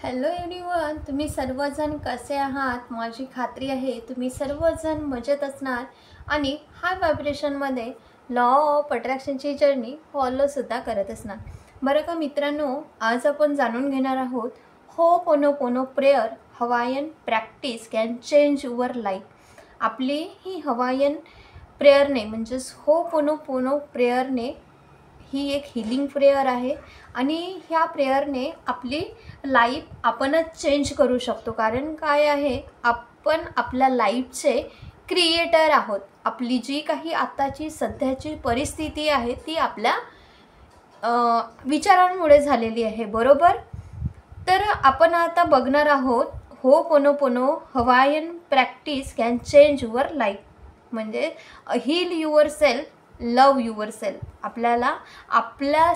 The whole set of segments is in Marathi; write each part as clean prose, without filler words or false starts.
हॅलो एव्हरीवन, तुम्ही सर्वजण कसे आहात? माझी खात्री आहे तुम्ही सर्वजण मजेत असणार आणि हाय व्हायब्रेशनमध्ये लॉ ऑफ अट्रॅक्शनची जर्नी फॉलोसुद्धा करत असणार. बरं का मित्रांनो, आज आपण जाणून घेणार आहोत Hooponopono prayer Hawaiian practice can change your life. आपली ही हवायन प्रेयरने म्हणजेच होपोनोपोनो प्रेयरने ही एक हिलिंग प्रेयर आहे आणि ह्या प्रेयरने आपली लाईफ आपणच चेंज करू शकतो. कारण काय आहे, आपण आपल्या लाईफचे क्रिएटर आहोत. आपली जी काही आत्ताची सध्याची परिस्थिती आहे ती आपल्या विचारांमुळे झालेली आहे, बरोबर. तर आपण आता बघणार आहोत Hooponopono Hawaiian practice can change your life. म्हणजे heal yourself, love yourself. आपल्याला आपल्या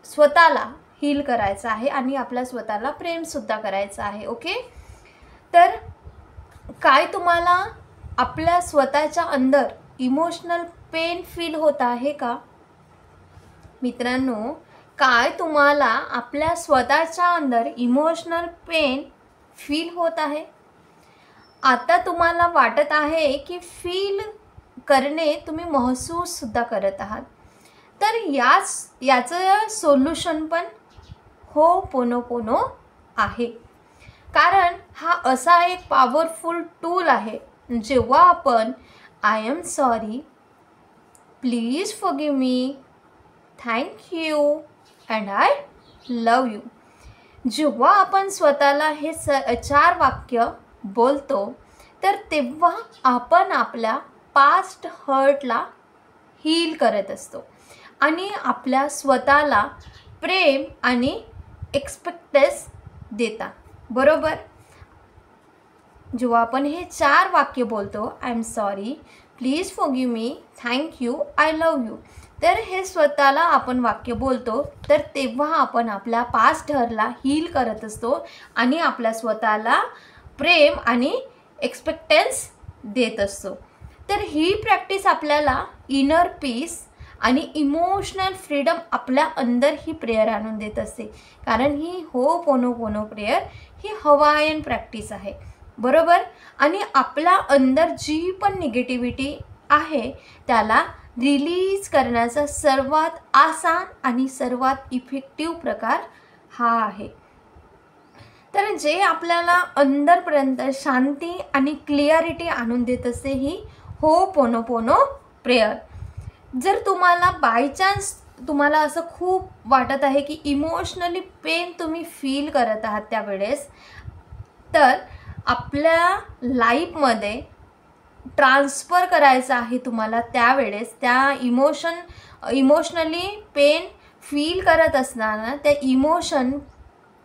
स्वतःला हील करायचं आहे आणि आपल्या स्वतःला प्रेमसुद्धा करायचं आहे. ओके, तर काय तुम्हाला आपल्या स्वतःच्या अंदर इमोशनल पेन फील होत आहे का मित्रांनो? काय तुम्हाला आपल्या स्वतःच्या अंदर इमोशनल पेन फील होत आहे? आता तुम्हाला वाटत आहे की फील करणे तुम्ही महसूससुद्धा करत आहात. तर याचं सोल्युशन पण होपोनोपोनो आहे. कारण हा असा एक पॉवरफुल टूल आहे. जेव्हा आपण I am sorry, please forgive me, thank you and I love you, जेव्हा आपण स्वतःला हे 4 वाक्य बोलतो तर तेव्हा आपण आपल्या पास्ट हर्टला हील करत असतो आणि आपल्या स्वतःला प्रेम आणि एक्सपेक्टन्स देता, बरोबर. जेव्हा आपण हे 4 वाक्य बोलतो, I am sorry, please forgive me, thank you, I love you, तर हे स्वतःला आपण वाक्य बोलतो तर तेव्हा आपण आपल्या पास्ट हर्टला हील करत असतो आणि आपल्या स्वतःला प्रेम आणि एक्सपेक्टन्स देत असतो. तर ही प्रॅक्टिस आपल्याला इनर पीस आणि इमोशनल फ्रीडम आपल्या अंदर ही प्रेयर आणून देत असते. कारण ही होपोनोपोनो प्रेयर ही हवायन प्रॅक्टिस आहे, बरोबर. आणि आपल्या अंदर जी पण निगेटिव्हिटी आहे त्याला रिलीज करण्याचा सर्वात आसान आणि सर्वात इफेक्टिव्ह प्रकार हा आहे. तर जे आपल्याला अंदरपर्यंत शांती आणि क्लिअरिटी आणून देत असते ही होपोनोपोनो प्रेयर. जर तुम्हाला बाय चान्स तुम्हाला असं खूप वाटत आहे की इमोशनली पेन तुम्ही फील करत आहात त्यावेळेस, तर आपल्या लाईफमध्ये ट्रान्सफर करायचं आहे तुम्हाला त्यावेळेस त्या इमोशनली पेन फील करत असताना त्या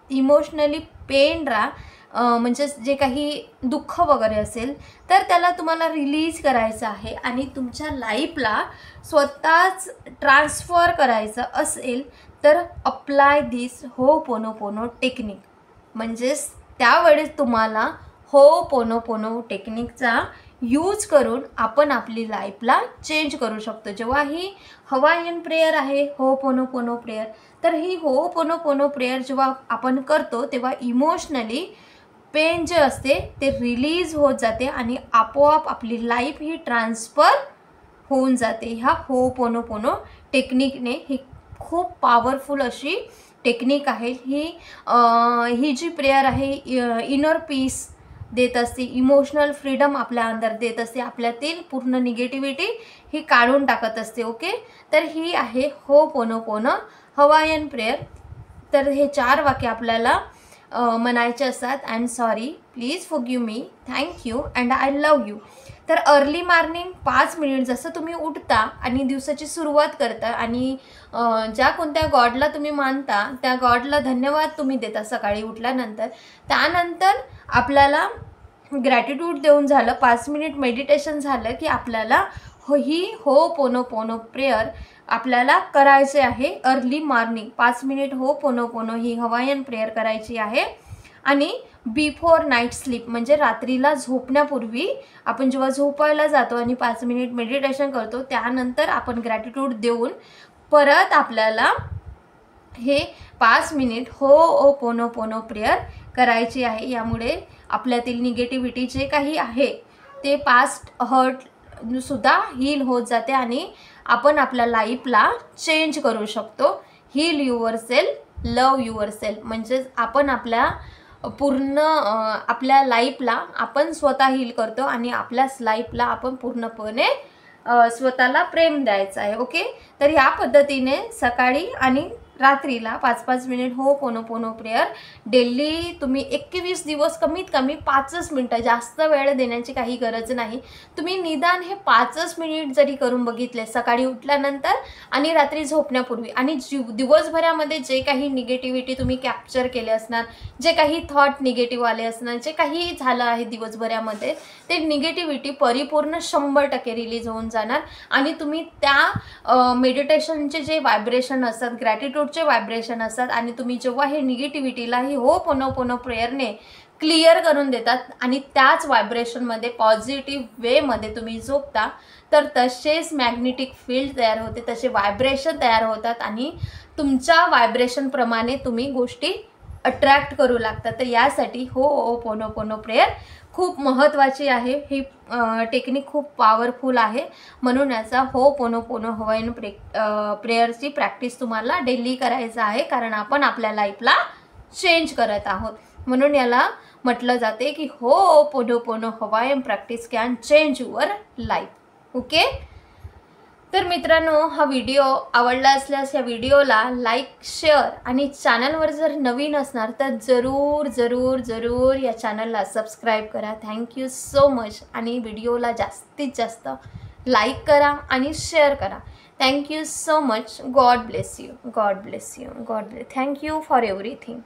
इमोशनली पेनला म्हणजे जे काही दुःख वगैरे असेल तर त्याला तुम्हाला रिलीज करायचं आहे आणि तुमच्या लाईफला स्वतःच ट्रान्सफर करायचं असेल तर अप्लाय दिस होपोनोपोनो टेक्निक. म्हणजेच त्यावेळेस तुम्हाला होपोनोपोनो टेक्निकचा यूज करून आपण आपली लाईफला चेंज करू शकतो. जेव्हा ही हवायन प्रेयर आहे होपोनोपोनो प्रेयर, तर ही होपोनोपोनो प्रेयर जेव्हा आपण करतो तेव्हा इमोशनली पेन जे असते ते रिलीज होत जाते आणि आपोआप आपली लाईफ ही ट्रान्सफर होऊन जाते. ह्या होपोनोपोनो टेक्निकने ही खूप पॉवरफुल अशी टेक्निक आहे. ही जी प्रेयर आहे इनर पीस देत असते, इमोशनल फ्रीडम आपल्या अंदर देत असते, आपल्यातील पूर्ण निगेटिव्हिटी ही काढून टाकत असते. ओके, तर ही आहे होपोनोपोनो हवायन प्रेयर. तर हे 4 वाक्य आपल्याला म्हणायचे असतात. I am sorry, please forgive me, thank you and I love you. तर अर्ली मॉर्निंग 5 मिनिट जसं तुम्ही उठता आणि दिवसाची सुरुवात करता आणि ज्या कोणत्या गॉडला तुम्ही मानता त्या गॉडला धन्यवाद तुम्ही देता सकाळी उठल्यानंतर. त्यानंतर आपल्याला ग्रॅटिट्यूड देऊन झालं, 5 मिनिट मेडिटेशन झालं की आपल्याला ही होपोनोपोनो प्रेयर आपल्याला करायचे आहे. अर्ली मॉर्निंग 5 मिनिट होपोनोपोनो ही हवायन प्रेयर करायची आहे. आणि बिफोर नाईट स्लीप म्हणजे रात्रीला झोपण्यापूर्वी आपण जेव्हा झोपायला जातो आणि 5 मिनिट मेडिटेशन करतो त्यानंतर आपण ग्रॅटिट्यूड देऊन परत आपल्याला हे 5 मिनिट हो ओ पोनो पोनो प्रेयर करायची आहे. यामुळे आपल्यातील निगेटिव्हिटी जे काही आहे ते पास्ट हर्ट सुद्धा हील होत जाते आणि आपण आपल्या लाईफला चेंज करू शकतो. Heal yourself, love yourself, म्हणजेच आपण आपल्या पूर्ण आपल्या लाईफला आपण स्वतः हील करतो आणि आपल्याच लाईफला आपण पूर्णपणे स्वतःला प्रेम द्यायचं आहे. ओके, तर ह्या पद्धतीने सकाळी आणि रात्रीला 5-5 मिनिट हो पोनो पोनो प्रेयर डेली तुम्ही 21 दिवस कमीत कमी 5च मिनिटं, जास्त वेळ देण्याची काही गरज नाही. तुम्ही निदान हे 5च मिनिट जरी करून बघितले सकाळी उठल्यानंतर आणि रात्री झोपण्यापूर्वी, आणि दिवसभरामध्ये जे काही निगेटिव्हिटी तुम्ही कॅप्चर केले असणार, जे काही थॉट निगेटिव्ह आले असणार, जे काही झालं आहे दिवसभरामध्ये, ते निगेटिव्हिटी परिपूर्ण 100% रिलीज होऊन जाणार आणि तुम्ही त्या मेडिटेशनचे जे व्हायब्रेशन असतात, ग्रॅटिट्यूडचे व्हायब्रेशन असतात, आणि तुम्ही जेव्हा हे निगेटिव्हिटीलाही हो पोनो पोनो प्रेयरने क्लिअर करून देतात आणि त्याच व्हायब्रेशनमध्ये पॉझिटिव्ह वेमध्ये तुम्ही झोपता, तर तसेच मॅग्नेटिक फील्ड तयार होते, तसे व्हायब्रेशन तयार होतात आणि तुमच्या व्हायब्रेशनप्रमाणे तुम्ही गोष्टी अट्रॅक्ट करू लागतात. तर यासाठी हो ओ पोनो पोनो प्रेयर खूप महत्त्वाची आहे. ही टेक्निक खूप पॉवरफुल आहे, म्हणून याचा हो पोनो पोनो हवाईन प्रेयरची प्रॅक्टिस तुम्हाला डेली करायचं आहे, कारण आपण आपल्या लाईफला चेंज करत आहोत. म्हणून याला म्हटलं जाते की Hooponopono Hawaiian practice can change your life. Okay, तर मित्रांनो, हा व्हिडिओ आवडला असल्यास या व्हिडिओला लाईक, शेअर आणि चॅनलवर जर नवीन असणार तर जरूर जरूर जरूर या चॅनलला सबस्क्राईब करा. Thank you so much. आणि व्हिडिओला जास्तीत जास्त लाईक करा आणि शेअर करा. Thank you so much. God bless you, God bless you, God bless. Thank you for everything.